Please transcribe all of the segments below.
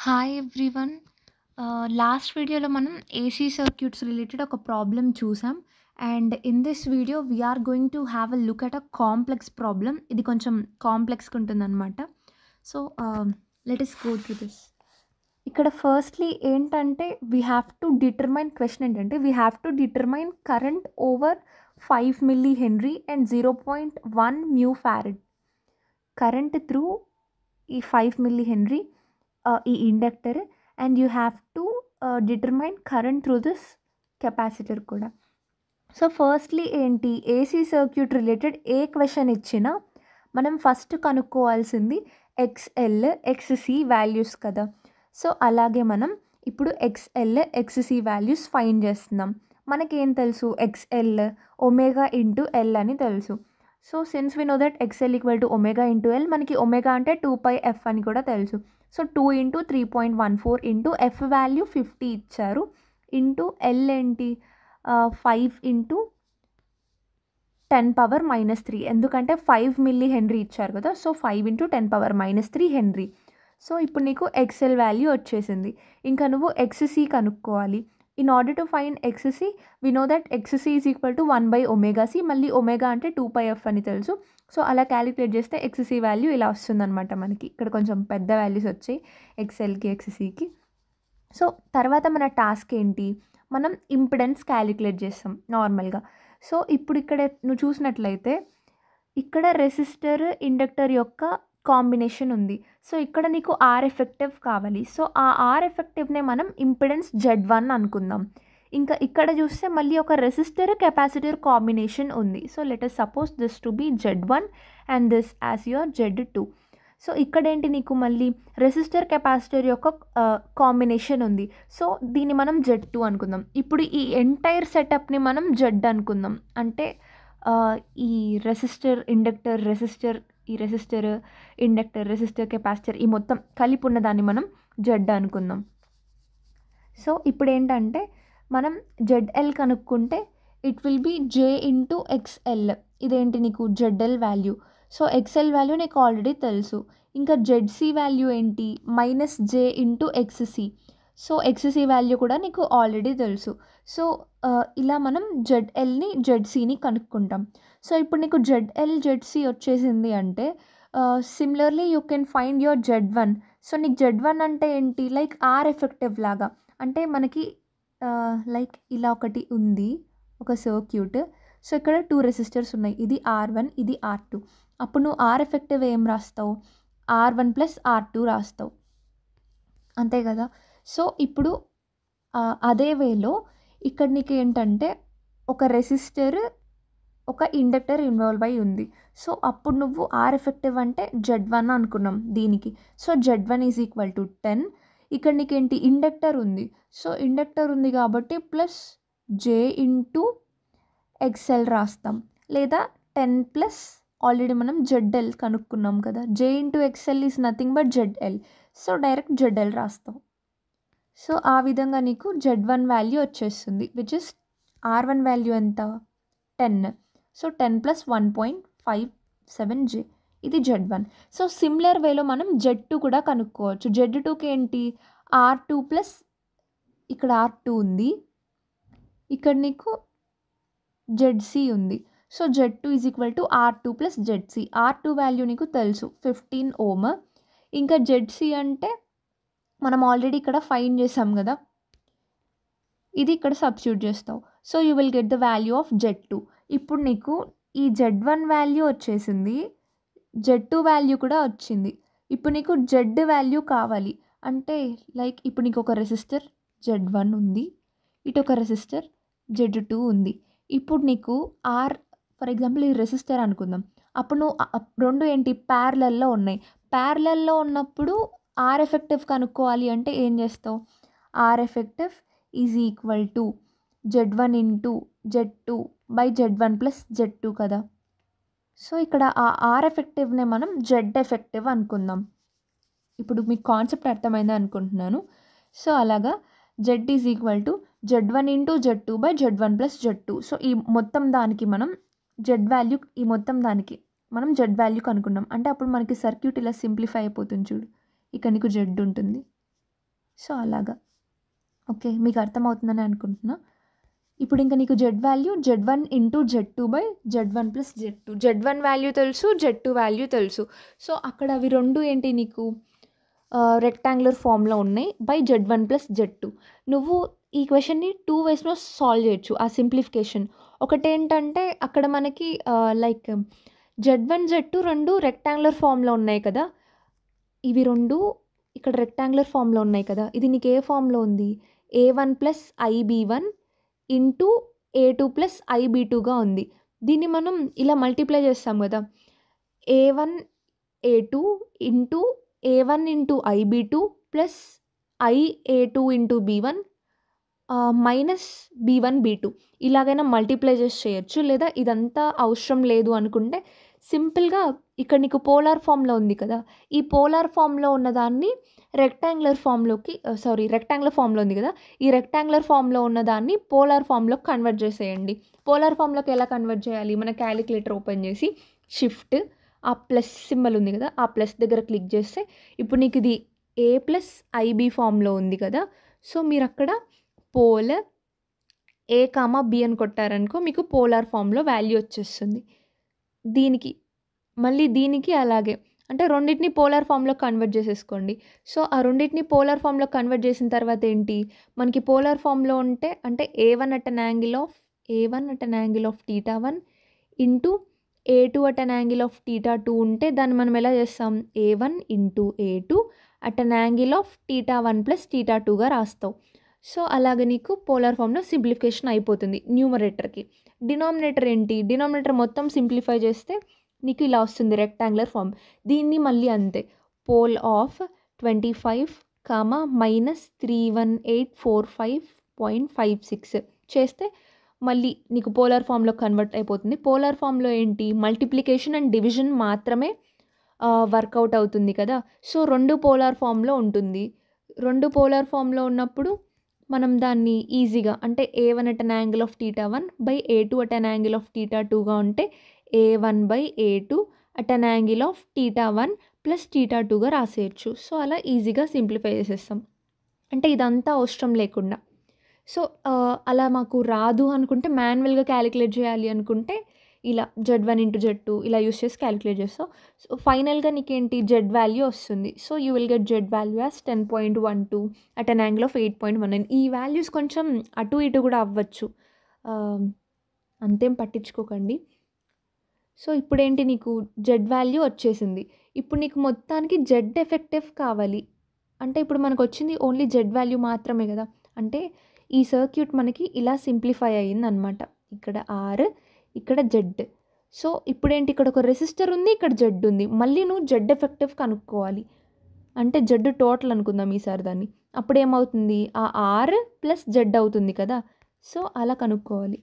Hi everyone. Last వీడియోలో మనం AC circuits related ఒక ప్రాబ్లమ్ చూసాం. And in this video we're going to have a look at a complex problem. ఇది కొంచెం కాంప్లెక్స్గా ఉంటుందన్నమాట. So let us go through this. ఇక్కడ ఫస్ట్లీ ఏంటంటే we have to determine, question ఏంటంటే we have to determine current over 5 milli henry and 0.1 mu farad. Current through ఈ 5 milli henry ఈ inductor, and you have to determine current through this capacitor కూడా. So firstly ఏంటి, AC circuit related ఏ question ఇచ్చినా మనం first కనుక్కోవాల్సింది XL XC values కదా. So అలాగే మనం ఇప్పుడు ఎక్స్ఎల్ ఎక్స్సి వాల్యూస్ ఫైండ్ చేస్తున్నాం. మనకేం తెలుసు, ఎక్స్ఎల్ ఒమేగా ఇంటూ ఎల్ అని తెలుసు. So since we know that XL equal to omega into L, మనకి ఒమేగా అంటే 2πf అని కూడా తెలుసు. So 2 into 3.14 into F value 50 ఇచ్చారు, ఇంటూ ఎల్ ఏంటి 5 ఇంటూ 10⁻³ ఎందుకంటే 5 మిల్లీ హెన్రీ ఇచ్చారు కదా. So 5 into 10⁻³ henry. సో ఇప్పుడు నీకు ఎక్స్ఎల్ వాల్యూ వచ్చేసింది. ఇంకా నువ్వు ఎక్స్సి కనుక్కోవాలి. In order to find XC we know that XC is equal to 1/ωc, మళ్ళీ ఒమేగా అంటే 2πf అని తెలుసు. సో అలా క్యాలిక్యులేట్ చేస్తే ఎక్స్సి వాల్యూ ఇలా వస్తుందన్నమాట. మనకి ఇక్కడ కొంచెం పెద్ద వాల్యూస్ వచ్చాయి ఎక్స్ఎల్కి ఎక్స్సికి. సో తర్వాత మన టాస్క్ ఏంటి, మనం ఇంపిడెన్స్ క్యాలిక్యులేట్ చేస్తాం నార్మల్గా. సో ఇప్పుడు ఇక్కడ నువ్వు చూసినట్లయితే ఇక్కడ రెసిస్టర్ ఇండక్టర్ యొక్క కాంబినేషన్ ఉంది. సో ఇక్కడ నీకు ఆర్ ఎఫెక్టివ్ కావాలి. సో ఆ ఆర్ ఎఫెక్టివ్నే మనం ఇంపిడెన్స్ Z1 అనుకుందాం. ఇంకా ఇక్కడ చూస్తే మళ్ళీ ఒక రెసిస్టర్ కెపాసిటర్ కాంబినేషన్ ఉంది. So let us suppose this to be Z1 and this as your Z2. So ఇక్కడేంటి, నీకు మళ్ళీ రెసిస్టర్ కెపాసిటర్ యొక్క కాంబినేషన్ ఉంది. సో దీన్ని మనం Z2 అనుకుందాం. ఇప్పుడు ఈ ఎంటైర్ సెటప్ని మనం Z అనుకుందాం. అంటే ఈ రెసిస్టర్ ఇండక్టర్ రెసిస్టర్, ఈ రెసిస్టర్ ఇండక్టర్ రెసిస్టర్ కెపాసిటర్ ఈ మొత్తం కలిపి ఉన్నదాన్ని మనం Z అనుకుందాం. సో ఇప్పుడు ఏంటంటే మనం ZL కనుక్కుంటే it will be J into XL. ఇదేంటి నీకు ZL value. So XL value నీకు ఆల్రెడీ తెలుసు. ఇంకా జెడ్సీ వాల్యూ ఏంటి, -J into XC. So XC value కూడా నీకు ఆల్రెడీ తెలుసు. సో ఇలా మనం ZLని ZCని కనుక్కుంటాం. సో ఇప్పుడు నీకు ZL ZC వచ్చేసింది అంటే similarly you can find your Z1. So నీకు Z1 అంటే ఏంటి, లైక్ ఆర్ ఎఫెక్టివ్ లాగా. అంటే మనకి లైక్ ఇలా ఒకటి ఉంది ఒక సర్క్యూట్. సో ఇక్కడ 2 రెసిస్టర్స్ ఉన్నాయి, ఇది R1 ఇది R2. అప్పుడు నువ్వు ఆర్ ఎఫెక్టివ్ ఏం రాస్తావు, R1 + R2 రాస్తావు, అంతే కదా. సో ఇప్పుడు అదే వేలో ఇక్కడ నీకు ఏంటంటే ఒక రెసిస్టర్ ఒక ఇండక్టర్ ఇన్వాల్వ్ అయి ఉంది. సో అప్పుడు నువ్వు ఆర్ ఎఫెక్టివ్ అంటే Z1 అనుకున్నాం దీనికి. So Z1 is equal to 10. ఇక్కడ నీకేంటి, ఇండక్టర్ ఉంది. సో ఇండక్టర్ ఉంది కాబట్టి +J ఇంటూ XL రాస్తాం, లేదా 10 ఆల్రెడీ మనం ZL కనుక్కున్నాం కదా. J into XL is nothing but ZL. So direct ZL రాస్తాం. సో ఆ విధంగా నీకు Z1 వాల్యూ వచ్చేస్తుంది, విచ్ ఇస్ R1 వాల్యూ ఎంత 10. సో 10 + 1.57J, ఇది Z1. సో సిమిలర్ వేలో మనం Z2 కూడా కనుక్కోవచ్చు. Z2కి ఏంటి, R2 ప్లస్ ఇక్కడ R2 ఉంది, ఇక్కడ నీకు ZC ఉంది. So Z2 is equal to R2 + ZC. R2 value నీకు తెలుసు 15 ఓమ్. ఇంకా ZC అంటే మనం ఆల్రెడీ ఇక్కడ ఫైండ్ చేసాం కదా, ఇది ఇక్కడ సబ్స్టిట్యూట్ చేస్తావు. So you will get the value of Z2. ఇప్పుడు నీకు ఈ Z1 వాల్యూ వచ్చేసింది, Z2 వాల్యూ కూడా వచ్చింది. ఇప్పుడు నీకు Z వాల్యూ కావాలి అంటే లైక్ ఇప్పుడు నీకు ఒక రెసిస్టర్ Z1 ఉంది, ఇటు ఒక రెసిస్టర్ Z2 ఉంది. ఇప్పుడు నీకు ఫర్ ఎగ్జాంపుల్ ఈ రెసిస్టర్ అనుకుందాం. అప్పుడు నువ్వు రెండు ఏంటి, ప్యారలల్లో ఉన్నాయి. ప్యారలల్లో ఉన్నప్పుడు ఆర్ ఎఫెక్టివ్ కనుక్కోవాలి అంటే ఏం చేస్తావు, R effective is equal to Z1 into Z2 by Z1 + Z2 కదా. సో ఇక్కడ ఆ ఆర్ ఎఫెక్టివ్నే మనం Z ఎఫెక్టివ్ అనుకుందాం. ఇప్పుడు మీకు కాన్సెప్ట్ అర్థమైందా అనుకుంటున్నాను. సో అలాగా Z is equal to Z1 into Z2 by Z1 + Z2. So ఈ మొత్తం దానికి మనం Z వాల్యూ, ఈ మొత్తం దానికి మనం Z వాల్యూ కనుక్కున్నాం అంటే అప్పుడు మనకి సర్క్యూట్ ఇలా సింప్లిఫై అయిపోతుంది చూడు. ఇక్కడ నీకు Z ఉంటుంది, సో అలాగా. ఓకే, మీకు అర్థమవుతుందని అనుకుంటున్నా. ఇప్పుడు ఇంకా నీకు Z value Z1 into Z2 by Z1 plus Z2. Z1 value తెలుసు, Z2 వాల్యూ తెలుసు. సో అక్కడ అవి రెండు ఏంటి నీకు రెక్టాంగులర్ ఫామ్లో ఉన్నాయి బై Z1 ప్లస్ Z2. నువ్వు ఈ క్వశ్చన్ని 2 వేస్లో సాల్వ్ చేయొచ్చు. ఆ సింప్లిఫికేషన్ ఒకటేంటంటే అక్కడ మనకి లైక్ Z1 Z2 రెండు రెక్టాంగులర్ ఫామ్లో ఉన్నాయి కదా, ఇవి రెండు ఇక్కడ రెక్టాంగులర్ ఫామ్లో ఉన్నాయి కదా, ఇది నీకు ఏ ఫామ్లో ఉంది, A1 plus IB1 into A2 plus IB2గా ఉంది. దీన్ని మనం ఇలా మల్టిప్లై చేస్తాం కదా, A1 A2 into A1 into IB2 plus IA2 into B1 minus B1 B2 ఇలాగైనా మల్టిప్లై చేసి చేయొచ్చు. లేదా ఇదంతా అవసరం లేదు అనుకుంటే సింపుల్గా ఇక్కడ నీకు పోలార్ ఫామ్లో ఉంది కదా, ఈ పోలార్ ఫామ్లో ఉన్నదాన్ని రెక్టాంగులర్ ఫామ్లో ఉంది కదా, ఈ రెక్టాంగులర్ ఫామ్లో ఉన్నదాన్ని పోలార్ ఫామ్లోకి కన్వర్ట్ చేసేయండి. పోలార్ ఫామ్లోకి ఎలా కన్వర్ట్ చేయాలి, మన క్యాలిక్యులేటర్ ఓపెన్ చేసి షిఫ్ట్ ఆ ప్లస్ సింబల్ ఉంది కదా, ఆ ప్లస్ దగ్గర క్లిక్ చేస్తే ఇప్పుడు నీకు ఇది A ప్లస్ IB ఫామ్లో ఉంది కదా, సో మీరు అక్కడ పోల్ A, B అని కొట్టారనుకో మీకు పోలార్ ఫామ్లో వాల్యూ వచ్చేస్తుంది. దీనికి అలాగే అంటే రెండింటిని పోలార్ ఫామ్లో కన్వర్ట్ చేసేసుకోండి. సో ఆ రెండింటిని పోలార్ ఫామ్లో కన్వర్ట్ చేసిన తర్వాత ఏంటి, మనకి పోలార్ ఫామ్లో ఉంటే అంటే A1 at an angle of θ1 into A2 at an angle of θ2 ఉంటే దాన్ని మనం ఎలా చేస్తాం, A1 into A2 at an angle of θ1 plus θ2గా రాస్తావు. సో అలాగే నీకు పోలార్ ఫామ్లో సింప్లిఫికేషన్ అయిపోతుంది న్యూమరేటర్కి. డినామినేటర్ ఏంటి, డినామినేటర్ మొత్తం సింప్లిఫై చేస్తే నీకు ఇలా వస్తుంది రెక్టాంగులర్ ఫామ్. దీన్ని మళ్ళీ అంతే, పోల్ ఆఫ్ 25 మైనస్ 31845.56 చేస్తే మళ్ళీ నీకు పోలార్ ఫామ్లో కన్వర్ట్ అయిపోతుంది. పోలార్ ఫామ్లో ఏంటి, మల్టిప్లికేషన్ అండ్ డివిజన్ మాత్రమే వర్కౌట్ అవుతుంది కదా, సో రెండు పోలార్ ఫామ్లో ఉంటుంది. రెండు పోలార్ ఫామ్లో ఉన్నప్పుడు మనం దాన్ని ఈజీగా అంటే A1 at an angle of θ1 by A2 at an angle of θ2గా ఉంటే A1 by A2 at an angle of θ1 plus θ2గా రాసేయచ్చు. సో అలా ఈజీగా సింప్లిఫై చేసేస్తాం, అంటే ఇదంతా అవసరం లేకుండా. సో అలా మాకు రాదు అనుకుంటే మాన్యువల్గా క్యాలిక్యులేట్ చేయాలి అనుకుంటే ఇలా Z1 ఇంటూ Z2 ఇలా యూస్ చేసి క్యాలిక్యులేట్ చేస్తావు. సో ఫైనల్గా నీకేంటి జెడ్ వాల్యూ వస్తుంది. So you will get Z value as 10.12 at an angle of 8.19. ఈ వాల్యూస్ కొంచెం అటు ఇటు కూడా అవ్వచ్చు, అంతేం పట్టించుకోకండి. సో ఇప్పుడేంటి నీకు జెడ్ వాల్యూ వచ్చేసింది. ఇప్పుడు నీకు మొత్తానికి జెడ్ ఎఫెక్టివ్ కావాలి అంటే ఇప్పుడు మనకు వచ్చింది ఓన్లీ జెడ్ వాల్యూ మాత్రమే కదా, అంటే ఈ సర్క్యూట్ మనకి ఇలా సింప్లిఫై అయ్యింది అనమాట. ఇక్కడ R, ఇక్కడ జెడ్. సో ఇప్పుడేంటి ఇక్కడ ఒక రెసిస్టర్ ఉంది, ఇక్కడ జెడ్ ఉంది, మళ్ళీ నువ్వు జెడ్ ఎఫెక్టివ్ కనుక్కోవాలి. అంటే జెడ్ టోటల్ అనుకుందాం ఈసారి దాన్ని, అప్పుడు ఏమవుతుంది ఆ R ప్లస్ జెడ్ అవుతుంది కదా, సో అలా కనుక్కోవాలి.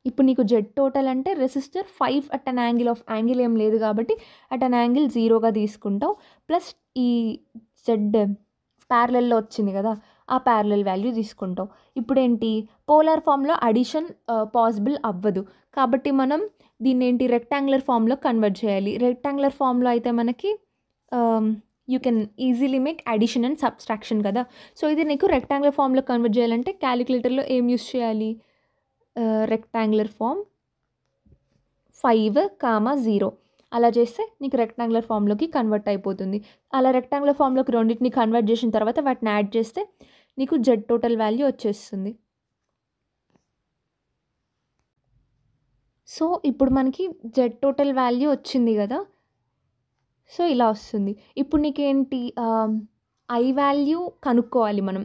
ఇప్పుడు నీకు జెడ్ టోటల్ అంటే resistor 5 at an angle of angle ఏం లేదు కాబట్టి అట్ అన్ యాంగిల్ 0గా తీసుకుంటావు, ప్లస్ ఈ జెడ్ ప్యారలల్లో వచ్చింది కదా ఆ ప్యారలల్ వాల్యూ తీసుకుంటావు. ఇప్పుడేంటి పోలార్ ఫామ్లో అడిషన్ పాసిబుల్ అవ్వదు కాబట్టి మనం దీన్ని ఏంటి రెక్టాంగులర్ ఫామ్లో కన్వర్ట్ చేయాలి. రెక్టాంగులర్ ఫామ్లో అయితే మనకి you can easily make addition and subtraction కదా. సో ఇది నీకు రెక్టాంగులర్ ఫామ్లో కన్వర్ట్ చేయాలంటే క్యాలిక్యులేటర్లో ఏం యూస్ చేయాలి, రెక్టాంగులర్ ఫామ్ 5, 0 అలా చేస్తే నీకు రెక్టాంగులర్ ఫామ్లోకి కన్వర్ట్ అయిపోతుంది. అలా రెక్టాంగులర్ ఫామ్లోకి రెండింటిని కన్వర్ట్ చేసిన తర్వాత వాటిని యాడ్ చేస్తే నీకు జెడ్ టోటల్ వాల్యూ వచ్చేస్తుంది. సో ఇప్పుడు మనకి జెడ్ టోటల్ వాల్యూ వచ్చింది కదా, సో ఇలా వస్తుంది. ఇప్పుడు నీకేంటి ఐ వాల్యూ కనుక్కోవాలి మనం.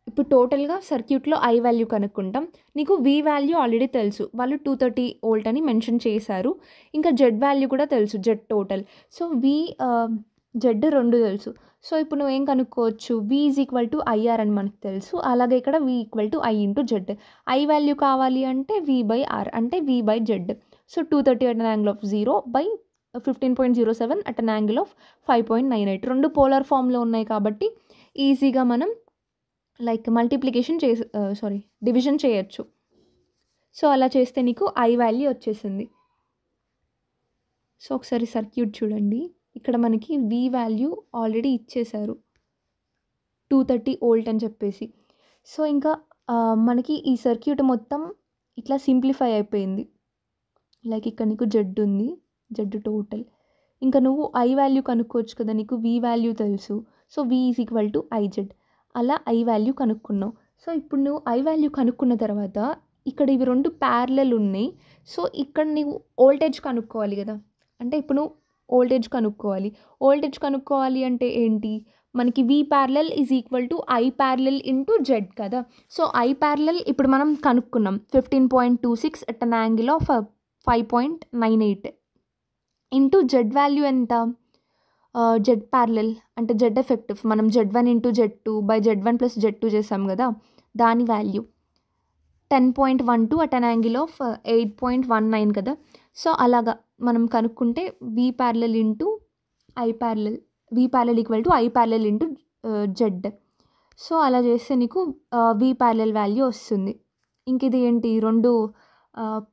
ఇప్పుడు టోటల్గా సర్క్యూట్లో ఐ వాల్యూ కనుక్కుంటాం. నీకు వి వాల్యూ ఆల్రెడీ తెలుసు, వాళ్ళు 230 వోల్ట్ అని మెన్షన్ చేశారు. ఇంకా జెడ్ వాల్యూ కూడా తెలుసు, జెడ్ టోటల్. సో జెడ్ రెండు తెలుసు. సో ఇప్పుడు నువ్వేం కనుక్కోవచ్చు, V = IR అని మనకు తెలుసు. అలాగే ఇక్కడ V = I × Z. I value కావాలి అంటే V/R అంటే V/Z. So 230 at an angle of 0 by 15.07 at an angle of 5.98. రెండు పోలార్ ఫామ్లో ఉన్నాయి కాబట్టి ఈజీగా మనం లైక్ మల్టిప్లికేషన్ డివిజన్ చేయొచ్చు. సో అలా చేస్తే నీకు ఐ వాల్యూ వచ్చేసింది. సో ఒకసారి సర్క్యూట్ చూడండి. ఇక్కడ మనకి V వాల్యూ ఆల్రెడీ ఇచ్చేశారు 230 వోల్ట్ అని చెప్పేసి. సో ఇంకా మనకి ఈ సర్క్యూట్ మొత్తం ఇట్లా సింప్లిఫై అయిపోయింది. లైక్ ఇక్కడ నీకు జెడ్ ఉంది, జెడ్ టోటల్. ఇంకా నువ్వు I వాల్యూ కనుక్కోవచ్చు కదా, నీకు V వాల్యూ తెలుసు. So V is equal to IZ. అలా I వాల్యూ కనుక్కున్నావు. సో ఇప్పుడు నువ్వు I వాల్యూ కనుక్కున్న తర్వాత ఇక్కడ ఇవి 2 ప్యారలల్ ఉన్నాయి. సో ఇక్కడ నీవు వోల్టేజ్ కనుక్కోవాలి కదా, అంటే ఇప్పుడు నువ్వు వోల్టేజ్ కనుక్కోవాలి అంటే ఏంటి, మనకి V parallel is equal to I parallel into Z కదా. సో I ప్యారలల్ ఇప్పుడు మనం కనుక్కున్నాం 15.26 at an angle of 5.98 into Z value ఎంత, Z ప్యారలల్ అంటే Z ఎఫెక్టివ్ మనం Z1 into Z2 by Z1 plus Z2 చేసాం కదా, దాని value 10.12 at an angle of 8.19 కదా. సో అలాగా మనం కనుక్కుంటే V parallel into I parallel, V parallel equal to I parallel into Z. So అలా చేస్తే నీకు V ప్యారలల్ వాల్యూ వస్తుంది. ఇంక ఇది ఏంటి, 2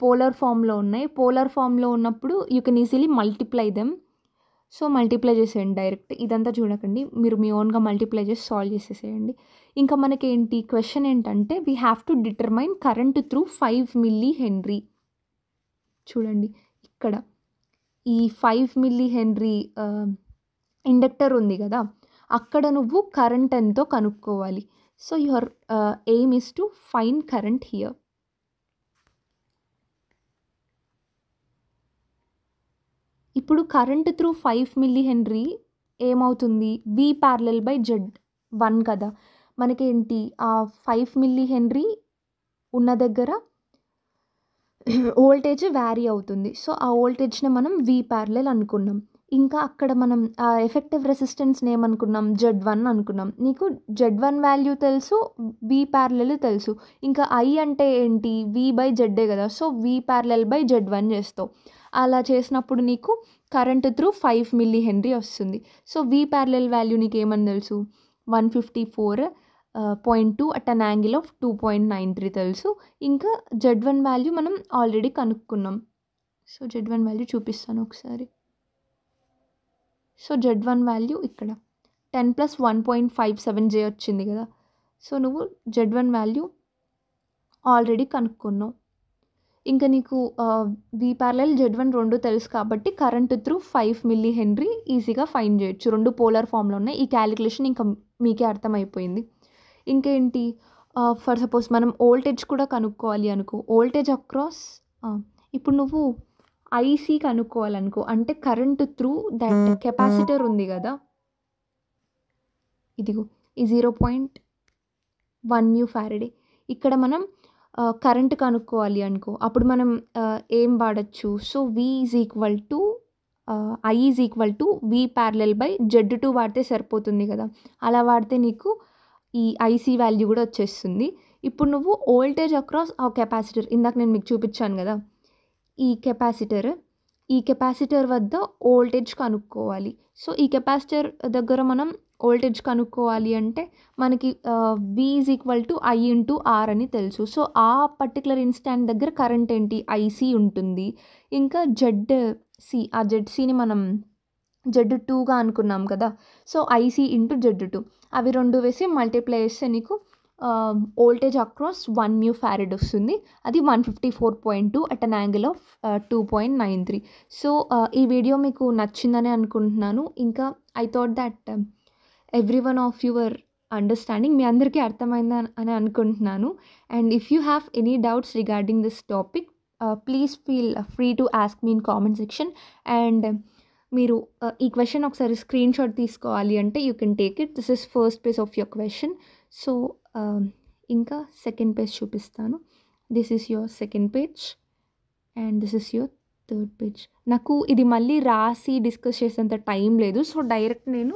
పోలార్ ఫామ్లో ఉన్నాయి. పోలార్ ఫామ్లో ఉన్నప్పుడు you can easily multiply them. So multiply చేసేయండి డైరెక్ట్, ఇదంతా చూడకండి, మీరు మీ ఓన్గా మల్టిప్లై చేసి సాల్వ్ చేసేసేయండి. ఇంకా మనకేంటి క్వశ్చన్ ఏంటంటే we have to determine current through 5 milli henry. చూడండి ఇక్కడ ఈ 5 మిల్లీ హెన్రీ ఇండక్టర్ ఉంది కదా, అక్కడ నువ్వు కరెంట్ ఎంతో కనుక్కోవాలి. So your aim is to find current here. ఇప్పుడు కరెంట్ త్రూ 5 మిల్లీ హెన్రీ ఏమవుతుంది, V ప్యారలల్ బై Z1 కదా. మనకేంటి ఆ 5 మిల్లీ హెన్రీ ఉన్న దగ్గర వోల్టేజ్ వ్యారీ అవుతుంది. సో ఆ వోల్టేజ్ని మనం V ప్యారలల్ అనుకున్నాం. ఇంకా అక్కడ మనం ఆ ఎఫెక్టివ్ రెసిస్టెన్స్ని ఏమనుకున్నాం, Z1 అనుకున్నాం. నీకు Z1 వాల్యూ తెలుసు, V ప్యారలల్ తెలుసు. ఇంకా I అంటే ఏంటి, V బై Z కదా. So V parallel by Z1 చేస్తావు. అలా చేసినప్పుడు నీకు కరెంట్ త్రూ 5 మిల్లీ హెన్రీ వస్తుంది. సో V ప్యారలల్ వాల్యూ నీకు ఏమని తెలుసు, 154.2 అట్ అన్ యాంగిల్ ఆఫ్ 2.93 తెలుసు. ఇంకా Z1 వాల్యూ మనం ఆల్రెడీ కనుక్కున్నాం. సో Z1 వాల్యూ చూపిస్తాను ఒకసారి. సో Z1 వాల్యూ ఇక్కడ 10 ప్లస్ 1.57 J వచ్చింది కదా. సో నువ్వు Z1 వాల్యూ ఆల్రెడీ కనుక్కున్నావు. ఇంకా నీకు V ప్యారలల్ Z1 2 తెలుసు కాబట్టి కరెంట్ త్రూ 5 మిల్లీ హెన్రీ ఈజీగా ఫైండ్ చేయొచ్చు. 2 పోలార్ ఫామ్లో ఉన్నాయి. ఈ క్యాలిక్యులేషన్ ఇంకా మీకే అర్థమైపోయింది. ఇంకేంటి, ఫర్ సపోజ్ మనం వోల్టేజ్ కూడా కనుక్కోవాలి అనుకో, వోల్టేజ్ అక్రాస్ ఇప్పుడు నువ్వు IC కనుక్కోవాలనుకో, అంటే కరెంట్ త్రూ దట్ కెపాసిటర్ ఉంది కదా, ఇదిగో ఈ 0.1 μ ఫారడే. ఇక్కడ మనం కరెంట్ కనుక్కోవాలి అనుకో, అప్పుడు మనం ఏం వాడచ్చు, so I is equal to V parallel by Z2 వాడితే సరిపోతుంది కదా. అలా వాడితే నీకు ఈ IC వాల్యూ కూడా వచ్చేస్తుంది. ఇప్పుడు నువ్వు వోల్టేజ్ అక్రాస్ ఆ కెపాసిటర్, ఇందాక నేను మీకు చూపించాను కదా, ఈ కెపాసిటర్ వద్ద వోల్టేజ్ కనుక్కోవాలి. సో ఈ కెపాసిటర్ దగ్గర మనం వోల్టేజ్ కనుక్కోవాలి అంటే మనకి V is equal to I into R అని తెలుసు. సో ఆ పర్టికులర్ ఇన్స్టాంట్ దగ్గర కరెంట్ ఏంటి, IC ఉంటుంది. ఇంకా ఆ ZCని మనం Z2గా అనుకున్నాం కదా. సో IC ఇంటూ Z2 అవి 2 వేసి మల్టిప్లై చేస్తే నీకు వోల్టేజ్ అక్రాస్ 1 μ ఫారడ్ వస్తుంది. అది 154.2 at an angle of 2.93. So ఈ వీడియో మీకు నచ్చిందని అనుకుంటున్నాను. ఇంకా I thought that every one of your understanding, మీ అందరికీ అర్థమైందని అనుకుంటున్నాను. And if you have any doubts regarding this topic please feel free to ask me in comment section. And మీరు ఈ క్వశ్చన్ ఒకసారి స్క్రీన్ షాట్ తీసుకోవాలి అంటే you can take it. This is first page of your question. So ఇంకా second page చూపిస్తాను. This is your second page and this is your third page. నాకు ఇది మళ్ళీ రాసి డిస్కస్ చేసేంత టైం లేదు. సో డైరెక్ట్ నేను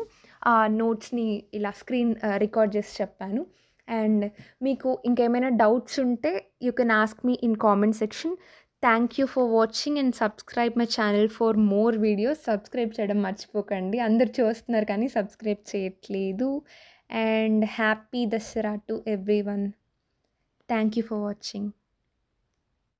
ఆ నోట్స్ని ఇలా స్క్రీన్ రికార్డ్ చేసి చెప్పాను. అండ్ మీకు ఇంకేమైనా డౌట్స్ ఉంటే you can ask me in comment section. Thank you for watching and subscribe my channel for more videos. Subscribe చేయడం మర్చిపోకండి. అందరు చూస్తున్నారు కానీ సబ్స్క్రైబ్ చేయట్లేదు. And happy Dasara to everyone. Thank you for watching.